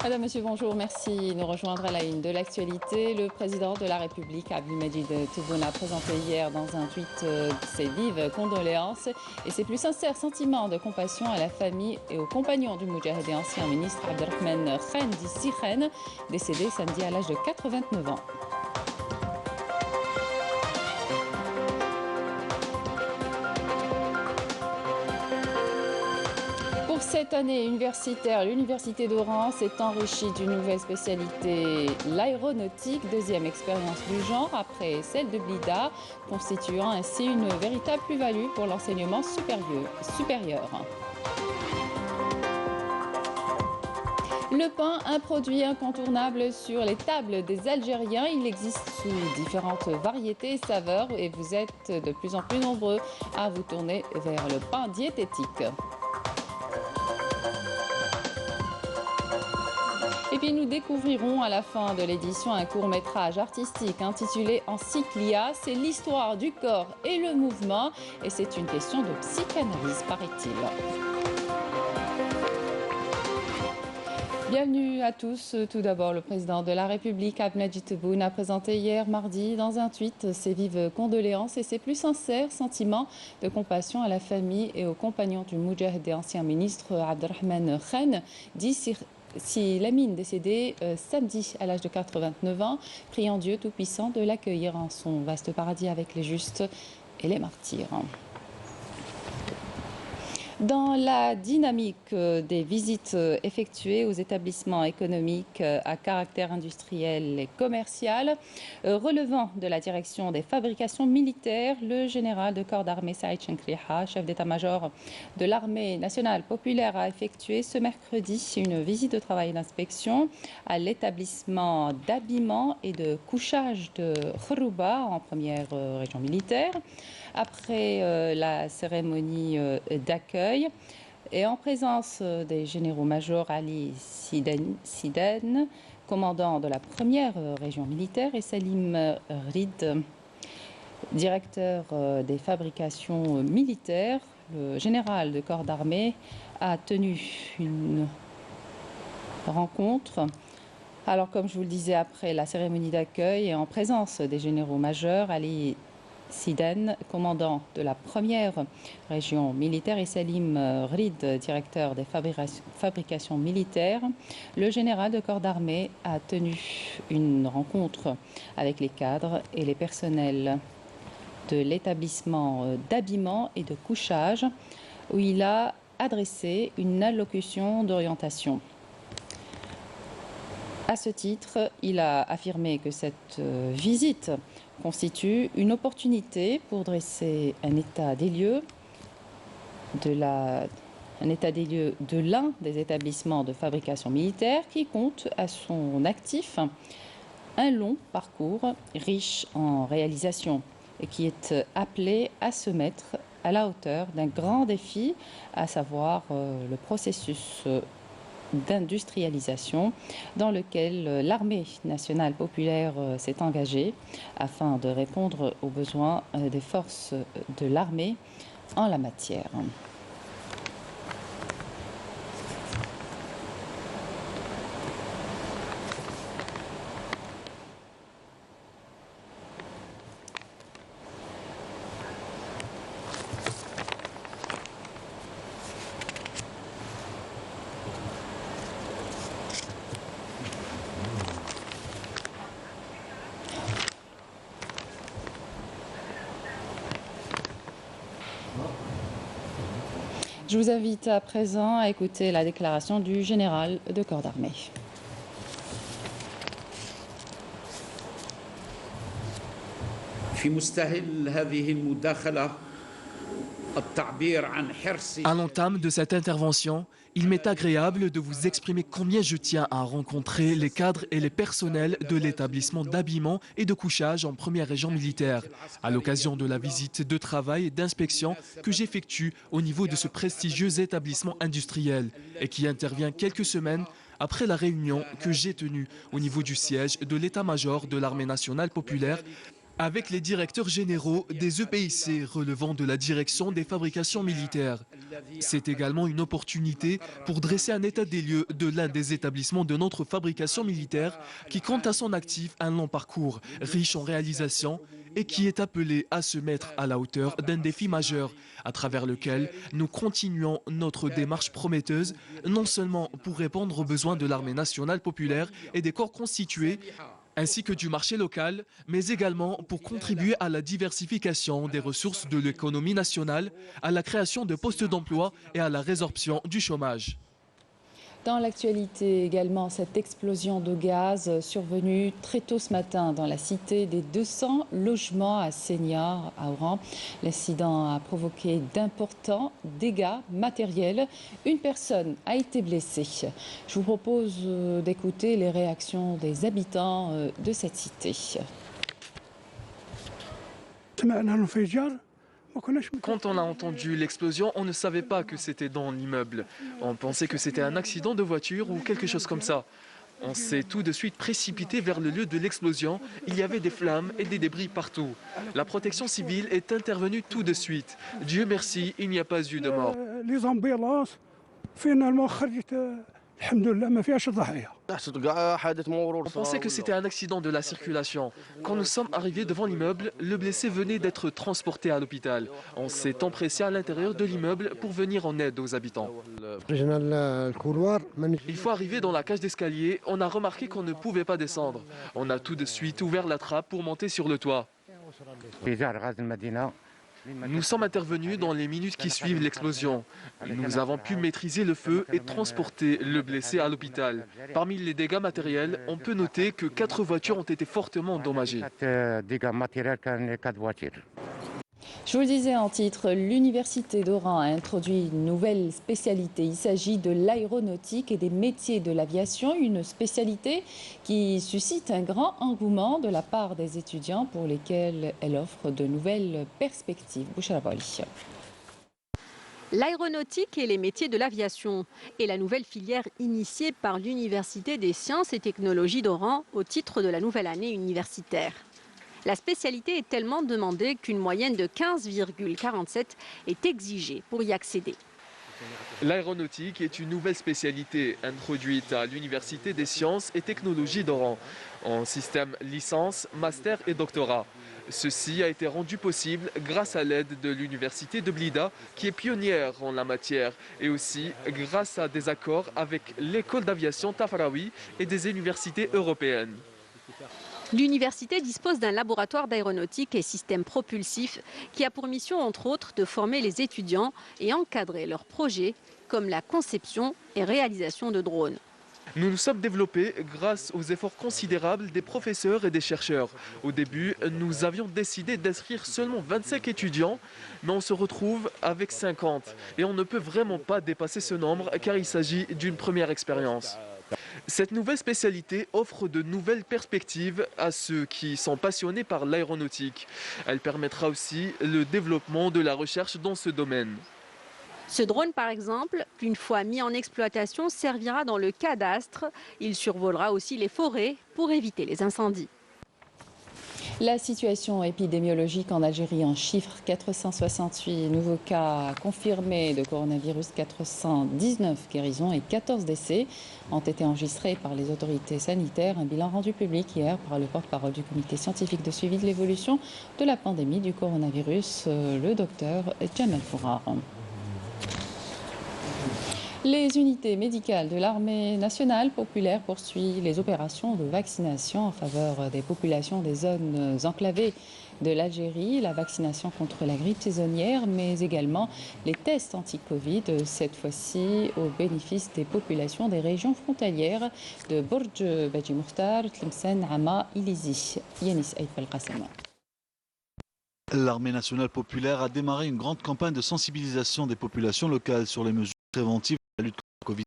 Madame, Monsieur, bonjour, merci de nous rejoindre à la une de l'actualité. Le président de la République, Abdelmadjid Tebboune, a présenté hier dans un tweet ses vives condoléances et ses plus sincères sentiments de compassion à la famille et aux compagnons du Moudjahid et ancien ministre Abdelrahman Khen, dit Sirhen, décédé samedi à l'âge de 89 ans. Pour cette année universitaire, l'Université d'Oran s'est enrichie d'une nouvelle spécialité, l'aéronautique, deuxième expérience du genre après celle de Blida, constituant ainsi une véritable plus-value pour l'enseignement supérieur. Le pain, un produit incontournable sur les tables des Algériens. Il existe sous différentes variétés et saveurs et vous êtes de plus en plus nombreux à vous tourner vers le pain diététique. Et puis nous découvrirons à la fin de l'édition un court-métrage artistique intitulé Encyclia. C'est l'histoire du corps et le mouvement et c'est une question de psychanalyse, paraît-il. Bienvenue à tous. Tout d'abord, le président de la République, Abdelmadjid Tebboune, a présenté hier mardi dans un tweet ses vives condoléances et ses plus sincères sentiments de compassion à la famille et aux compagnons du Moudjahid et ancien ministre Abdelrahman Khen, dit Lamine, décédé samedi à l'âge de 89 ans, priant Dieu Tout-Puissant de l'accueillir en son vaste paradis avec les justes et les martyrs. Dans la dynamique des visites effectuées aux établissements économiques à caractère industriel et commercial, relevant de la direction des fabrications militaires, le général de corps d'armée Saïd Chenkriha, chef d'état-major de l'armée nationale populaire, a effectué ce mercredi une visite de travail et d'inspection à l'établissement d'habillement et de couchage de Khrouba, en première région militaire. Après la cérémonie d'accueil et en présence des généraux-majors Ali Siden, commandant de la première région militaire, et Salim Rid, directeur des fabrications militaires, le général de corps d'armée a tenu une rencontre. Alors, comme je vous le disais, après la cérémonie d'accueil et en présence des généraux-majors, Ali Siden, commandant de la première région militaire, et Salim Rid, directeur des fabrications militaires, le général de corps d'armée a tenu une rencontre avec les cadres et les personnels de l'établissement d'habillement et de couchage, où il a adressé une allocution d'orientation. À ce titre, il a affirmé que cette visite constitue une opportunité pour dresser un état des lieux de l'un des établissements de fabrication militaire qui compte à son actif un long parcours riche en réalisations et qui est appelé à se mettre à la hauteur d'un grand défi, à savoir le processus d'industrialisation dans lequel l'armée nationale populaire s'est engagée afin de répondre aux besoins des forces de l'armée en la matière. Je vous invite à présent à écouter la déclaration du général de corps d'armée. À l'entame de cette intervention, il m'est agréable de vous exprimer combien je tiens à rencontrer les cadres et les personnels de l'établissement d'habillement et de couchage en première région militaire, à l'occasion de la visite de travail et d'inspection que j'effectue au niveau de ce prestigieux établissement industriel et qui intervient quelques semaines après la réunion que j'ai tenue au niveau du siège de l'état-major de l'armée nationale populaire avec les directeurs généraux des EPIC relevant de la direction des fabrications militaires. C'est également une opportunité pour dresser un état des lieux de l'un des établissements de notre fabrication militaire qui compte à son actif un long parcours riche en réalisations et qui est appelé à se mettre à la hauteur d'un défi majeur à travers lequel nous continuons notre démarche prometteuse, non seulement pour répondre aux besoins de l'armée nationale populaire et des corps constitués, ainsi que du marché local, mais également pour contribuer à la diversification des ressources de l'économie nationale, à la création de postes d'emploi et à la résorption du chômage. Dans l'actualité également, cette explosion de gaz survenue très tôt ce matin dans la cité des 200 logements à Senior, à Oran. L'incident a provoqué d'importants dégâts matériels. Une personne a été blessée. Je vous propose d'écouter les réactions des habitants de cette cité. Quand on a entendu l'explosion, on ne savait pas que c'était dans l'immeuble. On pensait que c'était un accident de voiture ou quelque chose comme ça. On s'est tout de suite précipité vers le lieu de l'explosion. Il y avait des flammes et des débris partout. La protection civile est intervenue tout de suite. Dieu merci, il n'y a pas eu de mort. On pensait que c'était un accident de la circulation. Quand nous sommes arrivés devant l'immeuble, le blessé venait d'être transporté à l'hôpital. On s'est empressé à l'intérieur de l'immeuble pour venir en aide aux habitants. Il faut arriver dans la cage d'escalier. On a remarqué qu'on ne pouvait pas descendre. On a tout de suite ouvert la trappe pour monter sur le toit. Nous sommes intervenus dans les minutes qui suivent l'explosion. Nous avons pu maîtriser le feu et transporter le blessé à l'hôpital. Parmi les dégâts matériels, on peut noter que 4 voitures ont été fortement endommagées. Je vous le disais en titre, l'Université d'Oran a introduit une nouvelle spécialité. Il s'agit de l'aéronautique et des métiers de l'aviation, une spécialité qui suscite un grand engouement de la part des étudiants pour lesquels elle offre de nouvelles perspectives. Bouchra Bali. L'aéronautique et les métiers de l'aviation est la nouvelle filière initiée par l'Université des sciences et technologies d'Oran au titre de la nouvelle année universitaire. La spécialité est tellement demandée qu'une moyenne de 15,47 est exigée pour y accéder. L'aéronautique est une nouvelle spécialité introduite à l'Université des sciences et technologies d'Oran en système licence, master et doctorat. Ceci a été rendu possible grâce à l'aide de l'Université de Blida qui est pionnière en la matière et aussi grâce à des accords avec l'école d'aviation Tafaraoui et des universités européennes. L'université dispose d'un laboratoire d'aéronautique et systèmes propulsifs qui a pour mission, entre autres, de former les étudiants et encadrer leurs projets, comme la conception et réalisation de drones. Nous nous sommes développés grâce aux efforts considérables des professeurs et des chercheurs. Au début, nous avions décidé d'inscrire seulement 25 étudiants, mais on se retrouve avec 50. Et on ne peut vraiment pas dépasser ce nombre car il s'agit d'une première expérience. Cette nouvelle spécialité offre de nouvelles perspectives à ceux qui sont passionnés par l'aéronautique. Elle permettra aussi le développement de la recherche dans ce domaine. Ce drone, par exemple, une fois mis en exploitation, servira dans le cadastre. Il survolera aussi les forêts pour éviter les incendies. La situation épidémiologique en Algérie en chiffres, 468 nouveaux cas confirmés de coronavirus, 419 guérisons et 14 décès ont été enregistrés par les autorités sanitaires. Un bilan rendu public hier par le porte-parole du comité scientifique de suivi de l'évolution de la pandémie du coronavirus, le docteur Jamal Fourar. Les unités médicales de l'armée nationale populaire poursuivent les opérations de vaccination en faveur des populations des zones enclavées de l'Algérie, la vaccination contre la grippe saisonnière, mais également les tests anti-Covid, cette fois-ci au bénéfice des populations des régions frontalières de Bourj Badji Mokhtar, Tlemcen, Hama, Ilizi. Yanis Aïfel Qassama. L'armée nationale populaire a démarré une grande campagne de sensibilisation des populations locales sur les mesures préventives de la lutte contre le Covid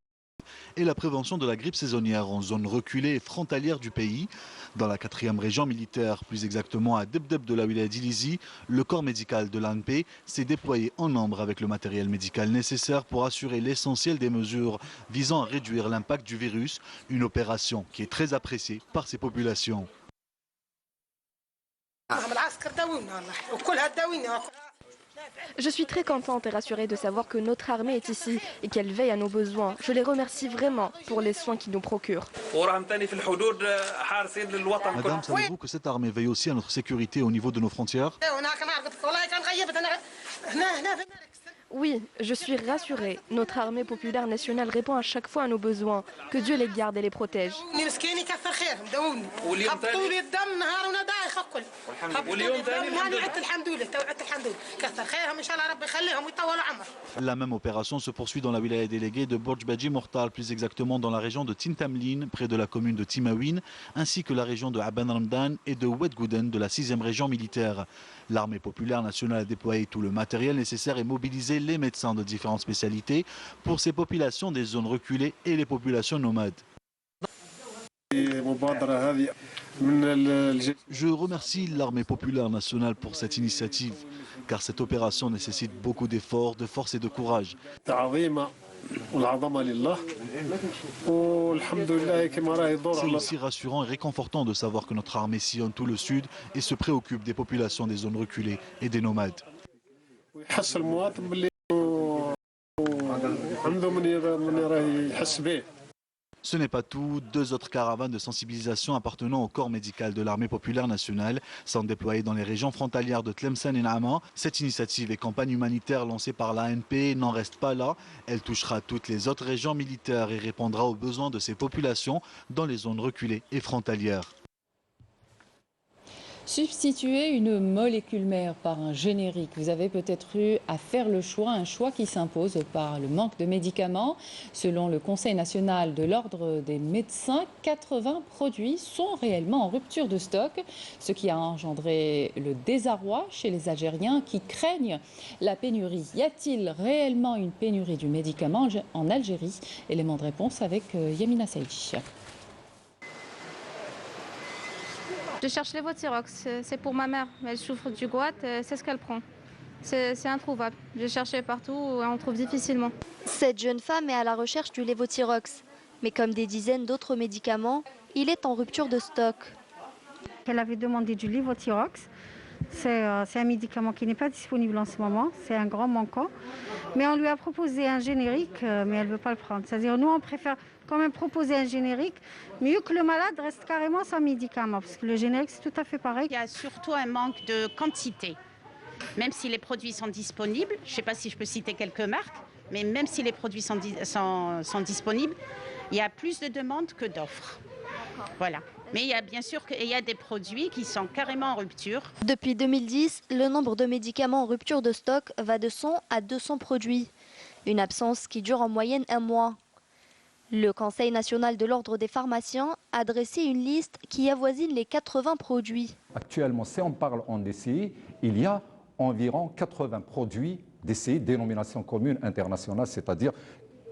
et la prévention de la grippe saisonnière en zone reculée et frontalière du pays. Dans la 4e région militaire, plus exactement à Debdeb de la wilaya d'Ilizi, le corps médical de l'ANP s'est déployé en nombre avec le matériel médical nécessaire pour assurer l'essentiel des mesures visant à réduire l'impact du virus, une opération qui est très appréciée par ces populations. Je suis très contente et rassurée de savoir que notre armée est ici et qu'elle veille à nos besoins. Je les remercie vraiment pour les soins qu'ils nous procurent. Madame, savez-vous que cette armée veille aussi à notre sécurité au niveau de nos frontières? Oui, je suis rassurée. Notre armée populaire nationale répond à chaque fois à nos besoins. Que Dieu les garde et les protège. La même opération se poursuit dans la wilaya déléguée de Borj Badji Mortal, plus exactement dans la région de Tintamlin, près de la commune de Timawin, ainsi que la région de Aban Ramdan et de Wedgouden de la 6e région militaire. L'armée populaire nationale a déployé tout le matériel nécessaire et mobilisé les médecins de différentes spécialités pour ces populations des zones reculées et les populations nomades. Je remercie l'armée populaire nationale pour cette initiative, car cette opération nécessite beaucoup d'efforts, de force et de courage. C'est aussi rassurant et réconfortant de savoir que notre armée sillonne tout le sud et se préoccupe des populations des zones reculées et des nomades. Ce n'est pas tout. 2 autres caravanes de sensibilisation appartenant au corps médical de l'armée populaire nationale sont déployées dans les régions frontalières de Tlemcen et Naama. Cette initiative et campagne humanitaire lancée par l'ANP n'en reste pas là. Elle touchera toutes les autres régions militaires et répondra aux besoins de ces populations dans les zones reculées et frontalières. Substituer une molécule mère par un générique, vous avez peut-être eu à faire le choix, un choix qui s'impose par le manque de médicaments. Selon le Conseil national de l'ordre des médecins, 80 produits sont réellement en rupture de stock, ce qui a engendré le désarroi chez les Algériens qui craignent la pénurie. Y a-t-il réellement une pénurie du médicament en Algérie? Élément de réponse avec Yamina Saïdi. Je cherche Levothyrox, c'est pour ma mère, elle souffre du goût, c'est ce qu'elle prend. C'est introuvable, j'ai cherché partout et on trouve difficilement. Cette jeune femme est à la recherche du Levothyrox, mais comme des dizaines d'autres médicaments, il est en rupture de stock. Elle avait demandé du Levothyrox, c'est un médicament qui n'est pas disponible en ce moment, c'est un grand manquant. Mais on lui a proposé un générique, mais elle ne veut pas le prendre. C'est-à-dire nous on préfère quand même proposer un générique, mieux que le malade reste carrément sans médicament, parce que le générique c'est tout à fait pareil. Il y a surtout un manque de quantité. Même si les produits sont disponibles, je ne sais pas si je peux citer quelques marques, mais même si les produits sont disponibles, il y a plus de demandes que d'offres. Voilà. Mais il y a bien sûr qu'il y a des produits qui sont carrément en rupture. Depuis 2010, le nombre de médicaments en rupture de stock va de 100 à 200 produits. Une absence qui dure en moyenne 1 mois. Le Conseil national de l'ordre des pharmaciens a dressé une liste qui avoisine les 80 produits. Actuellement, si on parle en DCI, il y a environ 80 produits DCI, dénomination commune internationale, c'est-à-dire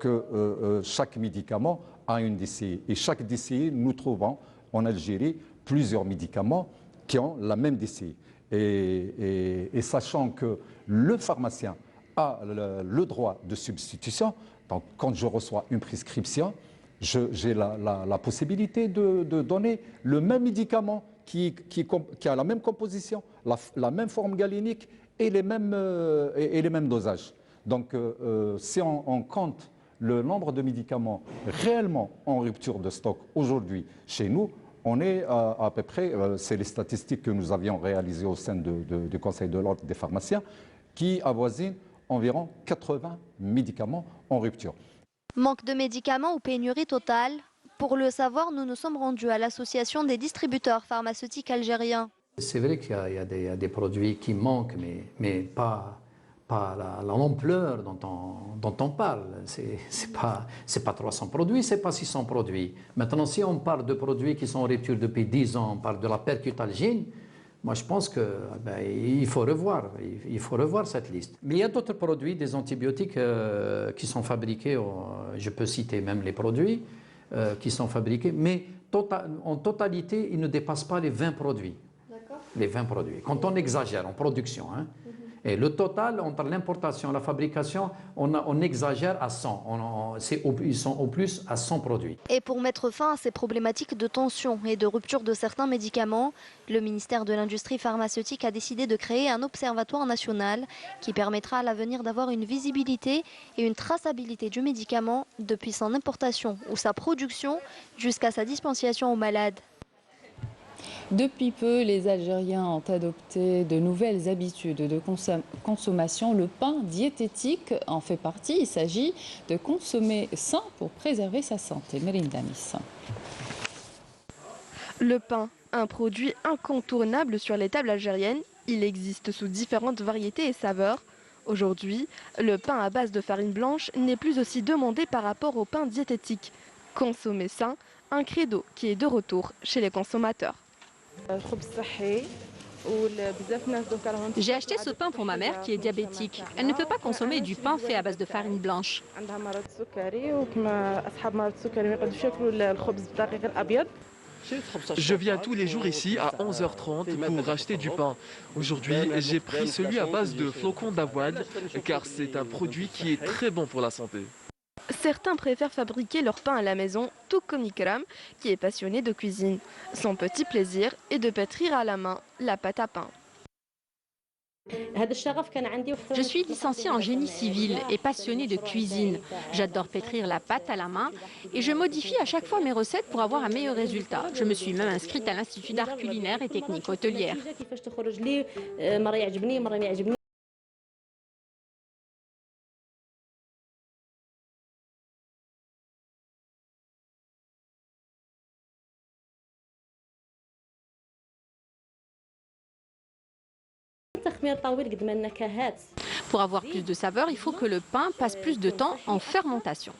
que chaque médicament a une DCI. Et chaque DCI, nous trouvons en Algérie plusieurs médicaments qui ont la même DCI. Et sachant que le pharmacien a le droit de substitution, donc quand je reçois une prescription, j'ai la possibilité de donner le même médicament qui a la même composition, la même forme galénique et les mêmes dosages. Donc si on compte le nombre de médicaments réellement en rupture de stock aujourd'hui chez nous, on est à peu près, c'est les statistiques que nous avions réalisées au sein du Conseil de l'ordre des pharmaciens, qui avoisinent environ 80 médicaments en rupture. Manque de médicaments ou pénurie totale? Pour le savoir, nous nous sommes rendus à l'association des distributeurs pharmaceutiques algériens. C'est vrai qu'il y a des produits qui manquent, mais pas l'ampleur dont on parle. C'est pas 300 produits, c'est pas 600 produits. Maintenant, si on parle de produits qui sont en rupture depuis 10 ans, on parle de la percutalgine, moi je pense qu'il faut revoir cette liste. Mais il y a d'autres produits, des antibiotiques qui sont fabriqués, je peux citer même les produits qui sont fabriqués, mais en totalité, ils ne dépassent pas les 20 produits. Les 20 produits, quand on exagère en production. Hein. Et le total, entre l'importation et la fabrication, on exagère à 100. Ils sont au plus à 100 produits. Et pour mettre fin à ces problématiques de tension et de rupture de certains médicaments, le ministère de l'Industrie pharmaceutique a décidé de créer un observatoire national qui permettra à l'avenir d'avoir une visibilité et une traçabilité du médicament depuis son importation ou sa production jusqu'à sa dispensation aux malades. Depuis peu, les Algériens ont adopté de nouvelles habitudes de consommation. Le pain diététique en fait partie. Il s'agit de consommer sain pour préserver sa santé. Mérine Damis. Le pain, un produit incontournable sur les tables algériennes. Il existe sous différentes variétés et saveurs. Aujourd'hui, le pain à base de farine blanche n'est plus aussi demandé par rapport au pain diététique. Consommer sain, un credo qui est de retour chez les consommateurs. J'ai acheté ce pain pour ma mère qui est diabétique. Elle ne peut pas consommer du pain fait à base de farine blanche. Je viens tous les jours ici à 11h30 pour acheter du pain. Aujourd'hui, j'ai pris celui à base de flocons d'avoine car c'est un produit qui est très bon pour la santé. Certains préfèrent fabriquer leur pain à la maison, tout comme Ikram, qui est passionné de cuisine. Son petit plaisir est de pétrir à la main la pâte à pain. Je suis licenciée en génie civil et passionnée de cuisine. J'adore pétrir la pâte à la main et je modifie à chaque fois mes recettes pour avoir un meilleur résultat. Je me suis même inscrite à l'Institut d'art culinaire et technique hôtelière. Pour avoir plus de saveur, il faut que le pain passe plus de temps en fermentation.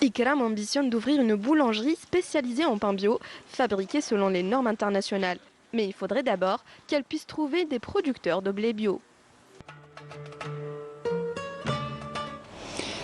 Ikram ambitionne d'ouvrir une boulangerie spécialisée en pain bio, fabriqué selon les normes internationales. Mais il faudrait d'abord qu'elle puisse trouver des producteurs de blé bio.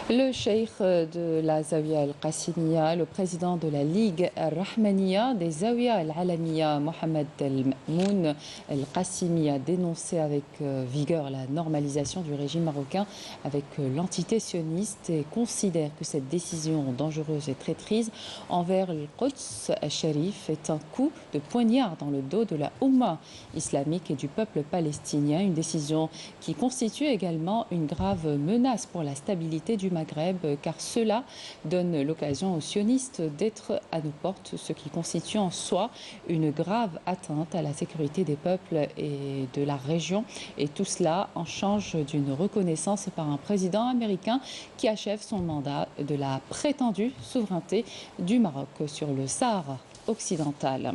Le cheikh de la Zawiya al-Qassimiya, le président de la Ligue al-Rahmaniya des Zawiya al-Alamiya, Mohamed El-Mamoun al-Qassimi, a dénoncé avec vigueur la normalisation du régime marocain avec l'entité sioniste et considère que cette décision dangereuse et traîtrise envers le Quds al-Sharif est un coup de poignard dans le dos de la Oumma islamique et du peuple palestinien, une décision qui constitue également une grave menace pour la stabilité du Maghreb, car cela donne l'occasion aux sionistes d'être à nos portes, ce qui constitue en soi une grave atteinte à la sécurité des peuples et de la région. Et tout cela en change d'une reconnaissance par un président américain qui achève son mandat de la prétendue souveraineté du Maroc sur le Sahara occidental.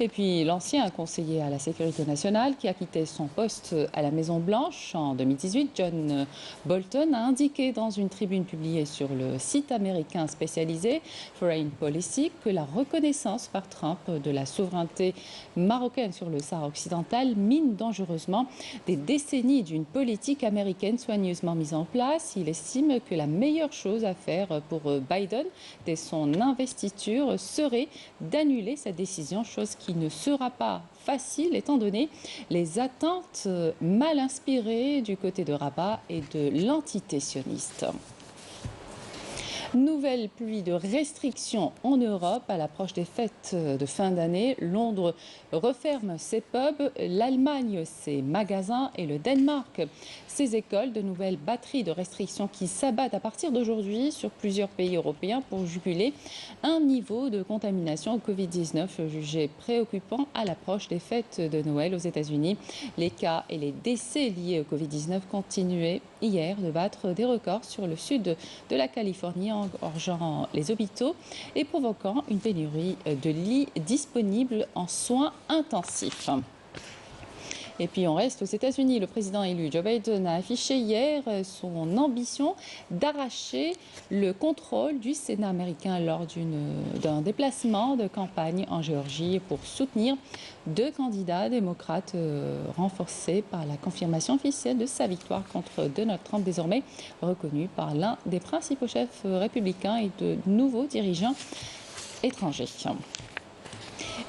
Et puis l'ancien conseiller à la sécurité nationale qui a quitté son poste à la Maison-Blanche en 2018, John Bolton, a indiqué dans une tribune publiée sur le site américain spécialisé Foreign Policy que la reconnaissance par Trump de la souveraineté marocaine sur le Sahara occidental mine dangereusement des décennies d'une politique américaine soigneusement mise en place. Il estime que la meilleure chose à faire pour Biden dès son investiture serait d'annuler cette décision, chose qui ne sera pas facile étant donné les attentes mal inspirées du côté de Rabat et de l'entité sioniste. Nouvelle pluie de restrictions en Europe à l'approche des fêtes de fin d'année. Londres referme ses pubs, l'Allemagne ses magasins et le Danemark ses écoles. De nouvelles batteries de restrictions qui s'abattent à partir d'aujourd'hui sur plusieurs pays européens pour juguler un niveau de contamination au Covid-19 jugé préoccupant à l'approche des fêtes de Noël aux États-Unis. Les cas et les décès liés au Covid-19 continuaient hier de battre des records sur le sud de la Californie, engorgeant les hôpitaux et provoquant une pénurie de lits disponibles en soins intensifs. Et puis on reste aux États-Unis. Le président élu Joe Biden a affiché hier son ambition d'arracher le contrôle du Sénat américain lors d'un déplacement de campagne en Géorgie pour soutenir deux candidats démocrates renforcés par la confirmation officielle de sa victoire contre Donald Trump, désormais reconnu par l'un des principaux chefs républicains et de nouveaux dirigeants étrangers.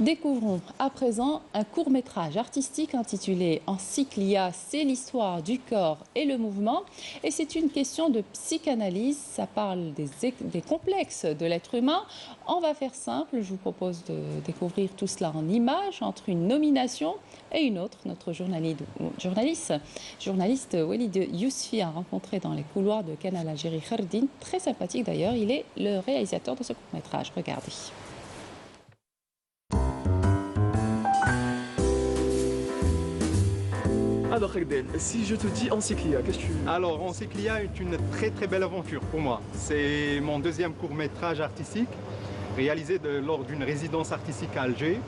Découvrons à présent un court-métrage artistique intitulé Encyclia, c'est l'histoire du corps et le mouvement. Et c'est une question de psychanalyse, ça parle des complexes de l'être humain. On va faire simple, je vous propose de découvrir tout cela en images entre une nomination et une autre. Notre journaliste Walid Yousfi a rencontré dans les couloirs de Canal Algérie Khardin, très sympathique d'ailleurs, il est le réalisateur de ce court-métrage. Regardez. Alors Khardin, si je te dis Encyclia, qu'est-ce que tu... Alors Encyclia est une très belle aventure pour moi. C'est mon deuxième court-métrage artistique réalisé lors d'une résidence artistique à Alger.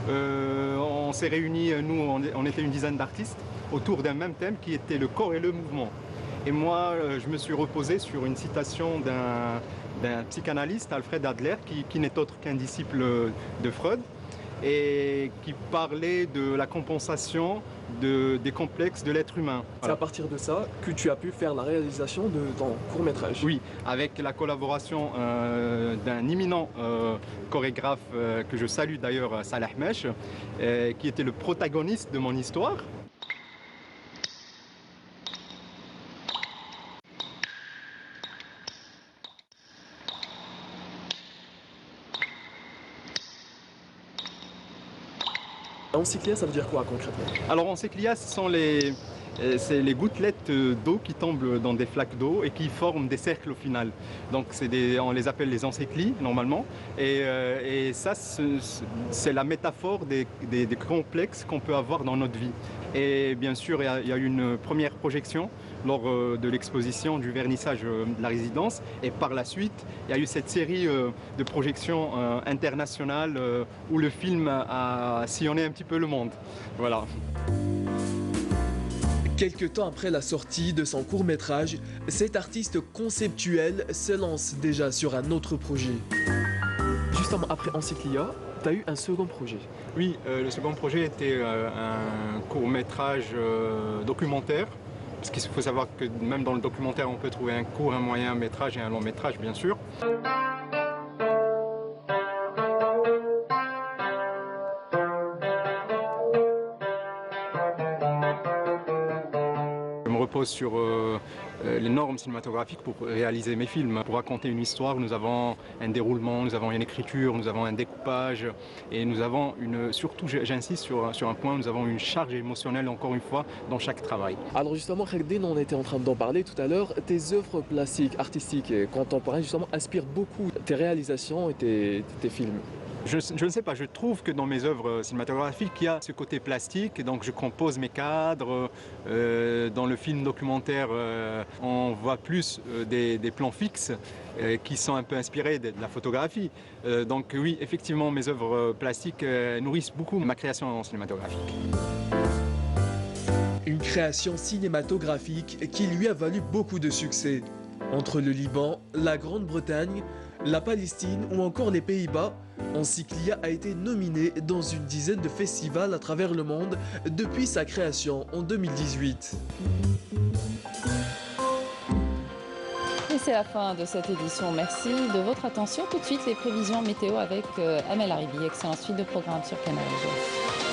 On s'est réunis, nous on était une dizaine d'artistes autour d'un même thème qui était le corps et le mouvement. Et moi je me suis reposé sur une citation d'un psychanalyste, Alfred Adler, qui n'est autre qu'un disciple de Freud, et qui parlait de la compensation des complexes de l'être humain. C'est à partir de ça que tu as pu faire la réalisation de ton court-métrage. Oui, avec la collaboration d'un éminent chorégraphe que je salue d'ailleurs, Salah Mesh, qui était le protagoniste de mon histoire. Encyclia, ça veut dire quoi concrètement? Alors Encyclia, ce sont les gouttelettes d'eau qui tombent dans des flaques d'eau et qui forment des cercles au final. Donc on les appelle les encyclies normalement. Et ça, c'est la métaphore des complexes qu'on peut avoir dans notre vie. Et bien sûr, il y a eu une première projection lors de l'exposition du vernissage de la résidence. Et par la suite, il y a eu cette série de projections internationales où le film a sillonné un petit peu le monde. Voilà. Quelque temps après la sortie de son court-métrage, cet artiste conceptuel se lance déjà sur un autre projet. Justement après Encyclia, tu as eu un second projet. Oui, le second projet était un court-métrage documentaire. Parce qu'il faut savoir que même dans le documentaire, on peut trouver un court, un moyen métrage et un long métrage, bien sûr. Je me repose sur les normes cinématographiques pour réaliser mes films. Pour raconter une histoire, nous avons un déroulement, nous avons une écriture, nous avons un découpage et nous avons surtout j'insiste sur un point, nous avons une charge émotionnelle encore une fois dans chaque travail. Alors justement Khardin, on était en train d'en parler tout à l'heure, tes œuvres plastiques, artistiques et contemporaines justement inspirent beaucoup tes réalisations et tes films. Je ne sais pas, je trouve que dans mes œuvres cinématographiques, il y a ce côté plastique, et donc je compose mes cadres. Dans le film documentaire, on voit plus des plans fixes qui sont un peu inspirés de la photographie. Donc oui, effectivement, mes œuvres plastiques nourrissent beaucoup ma création cinématographique. Une création cinématographique qui lui a valu beaucoup de succès. Entre le Liban, la Grande-Bretagne, la Palestine ou encore les Pays-Bas, Encyclia a été nominé dans une dizaine de festivals à travers le monde depuis sa création en 2018. Et c'est la fin de cette édition. Merci de votre attention. Tout de suite, les prévisions météo avec Amel Aribi. Excellente suite de programme sur Canal Algérie.